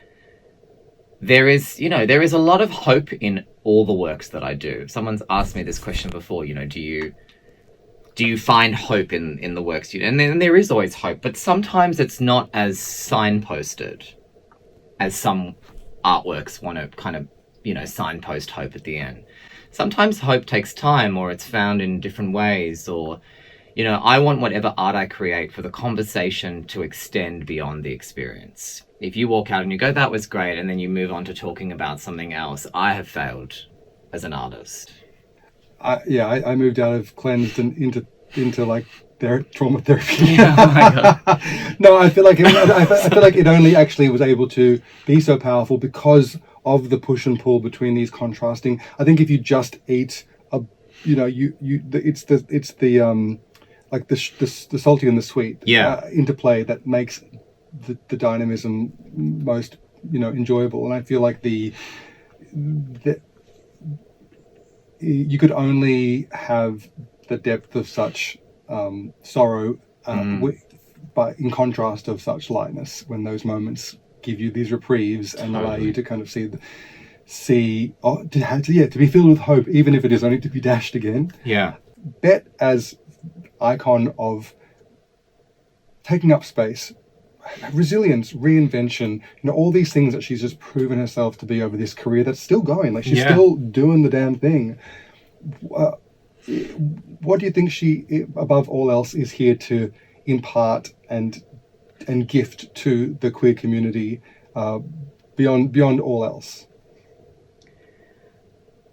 there is a lot of hope in all the works that I do. Someone's asked me this question before, you know, do you find hope in the works you do? And then there is always hope, but sometimes it's not as signposted as some artworks want to kind of, you know, signpost hope at the end. Sometimes hope takes time, or it's found in different ways, or, you know, I want whatever art I create for the conversation to extend beyond the experience. If you walk out and you go, that was great, and then you move on to talking about something else, I have failed as an artist. I moved out of Cleansed and into like their trauma therapy. Yeah, oh my God. No, I feel like it only actually was able to be so powerful because of the push and pull between these contrasting. I think if you just eat it's the like the salty and the sweet interplay that makes the dynamism most, you know, enjoyable. And I feel like the you could only have the depth of such sorrow but in contrast of such lightness, when those moments give you these reprieves and allow you to kind of to be filled with hope, even if it is only to be dashed again. Yeah. Bette as icon of taking up space, resilience, reinvention, you know, all these things that she's just proven herself to be over this career that's still going. Like, she's still doing the damn thing. What do you think she, above all else, is here to impart and gift to the queer community, beyond all else?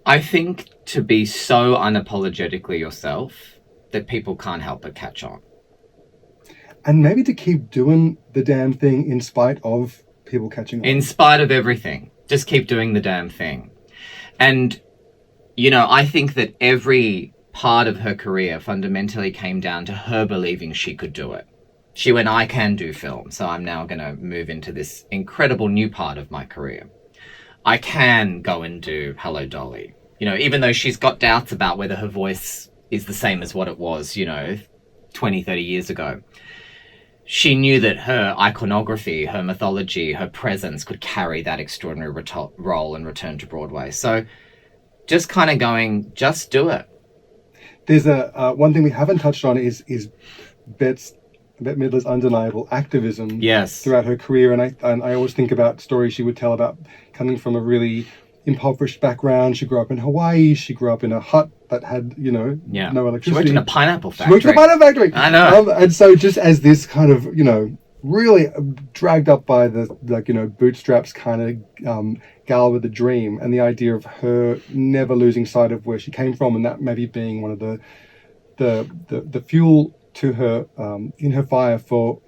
I think to be so unapologetically yourself that people can't help but catch on. And maybe to keep doing the damn thing in spite of people catching on. In spite of everything. Just keep doing the damn thing. And, you know, I think that every part of her career fundamentally came down to her believing she could do it. She went, I can do film, so I'm now going to move into this incredible new part of my career. I can go and do Hello Dolly. You know, even though she's got doubts about whether her voice is the same as what it was, you know, 20, 30 years ago. She knew that her iconography, her mythology, her presence could carry that extraordinary role and return to Broadway. So just kind of going, just do it. There's one thing we haven't touched on is Bette Midler's undeniable activism Yes. throughout her career, and I always think about stories she would tell about coming from a really impoverished background. She grew up in Hawaii. She grew up in a hut that had, no She electricity. worked in a pineapple She factory. worked in a pineapple factory. I know. And so just as this kind of, really dragged up by the, bootstraps kind of gal with a dream, and the idea of her never losing sight of where she came from, and that maybe being one of the fuel to her in her fire for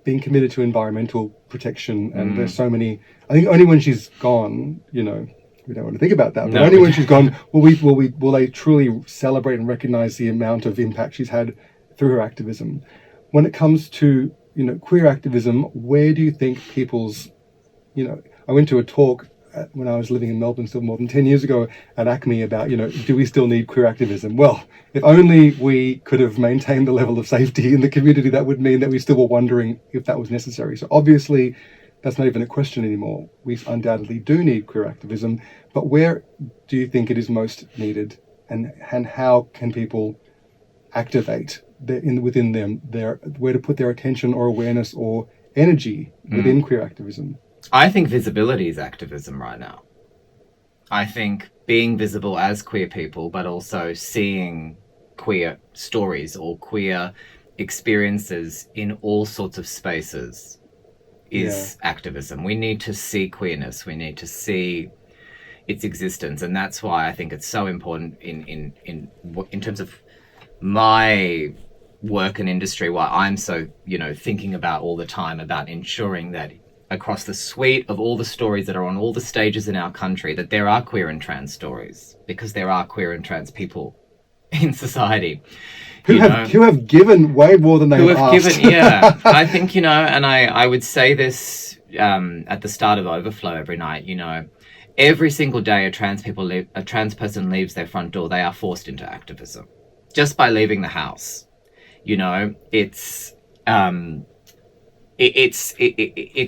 being committed to environmental protection. And there's so many, I think only when she's gone, we don't want to think about that, but only when she's gone will they truly celebrate and recognize the amount of impact she's had through her activism. When it comes to queer activism, where do you think people's, I went to a talk when I was living in Melbourne still more than 10 years ago at Acme about, do we still need queer activism? Well, if only we could have maintained the level of safety in the community, that would mean that we still were wondering if that was necessary. So obviously, that's not even a question anymore. We undoubtedly do need queer activism, but where do you think it is most needed, and how can people activate within them where to put their attention or awareness or energy within queer activism? I think visibility is activism right now. I think being visible as queer people, but also seeing queer stories or queer experiences in all sorts of spaces is activism. We need to see queerness. We need to see its existence, and that's why I think it's so important in terms of my work and industry. Why I'm so thinking about all the time about ensuring that across the suite of all the stories that are on all the stages in our country, that there are queer and trans stories, because there are queer and trans people in society who have given way more than they have asked. I think, and I would say this at the start of Overflow every night, every single day a trans person leaves their front door, they are forced into activism just by leaving the house. It's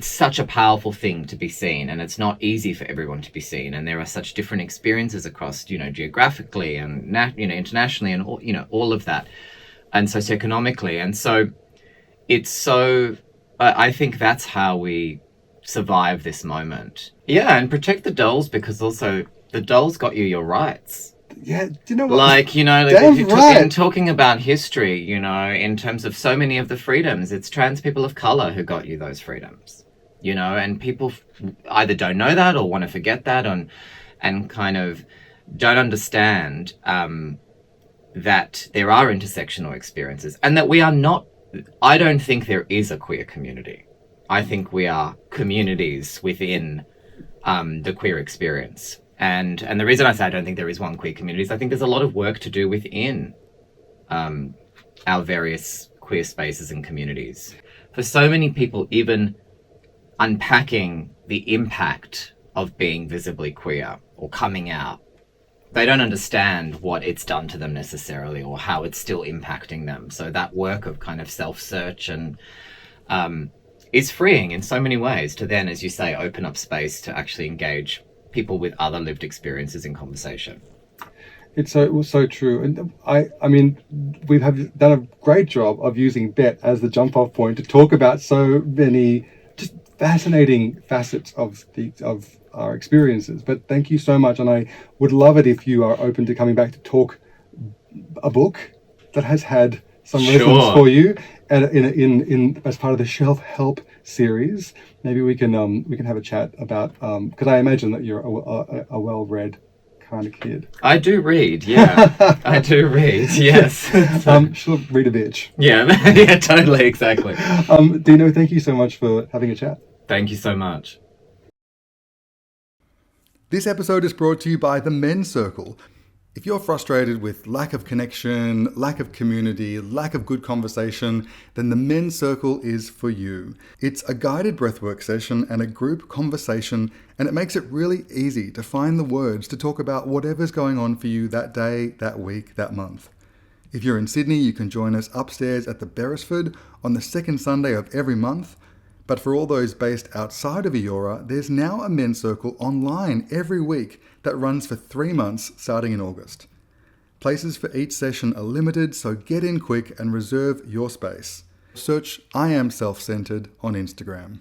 such a powerful thing to be seen, and it's not easy for everyone to be seen, and there are such different experiences across geographically and internationally, and all of that, and socioeconomically. And so it's so I think that's how we survive this moment. And protect the dolls, because also the dolls got you your rights. Yeah, do you know what? In talking about history, in terms of so many of the freedoms, it's trans people of color who got you those freedoms, and people either don't know that or want to forget that, and kind of don't understand that there are intersectional experiences, and that we are not, I don't think there is a queer community. I think we are communities within the queer experience. And the reason I say I don't think there is one queer community is I think there's a lot of work to do within our various queer spaces and communities. For so many people, even unpacking the impact of being visibly queer or coming out, they don't understand what it's done to them necessarily, or how it's still impacting them. So that work of kind of self-search and is freeing in so many ways to then, as you say, open up space to actually engage people with other lived experiences in conversation. It was so true. And I mean, we have done a great job of using Bette as the jump off point to talk about so many just fascinating facets of our experiences. But thank you so much. And I would love it if you are open to coming back to talk a book that has had some resonance for you, and in as part of the Shelf Help series. Maybe we can have a chat about, because I imagine that you're a well-read kind of kid. I do read, I do read, yes. She'll read a bitch. Yeah, totally, exactly. Dino, thank you so much for having a chat. Thank you so much. This episode is brought to you by the Men's Circle. If you're frustrated with lack of connection, lack of community, lack of good conversation, then the Men's Circle is for you. It's a guided breathwork session and a group conversation, and it makes it really easy to find the words to talk about whatever's going on for you that day, that week, that month. If you're in Sydney, you can join us upstairs at the Beresford on the second Sunday of every month. But for all those based outside of Eora, there's now a Men's Circle online every week that runs for 3 months starting in August. Places for each session are limited, so get in quick and reserve your space. Search I Am Self-Centered on Instagram.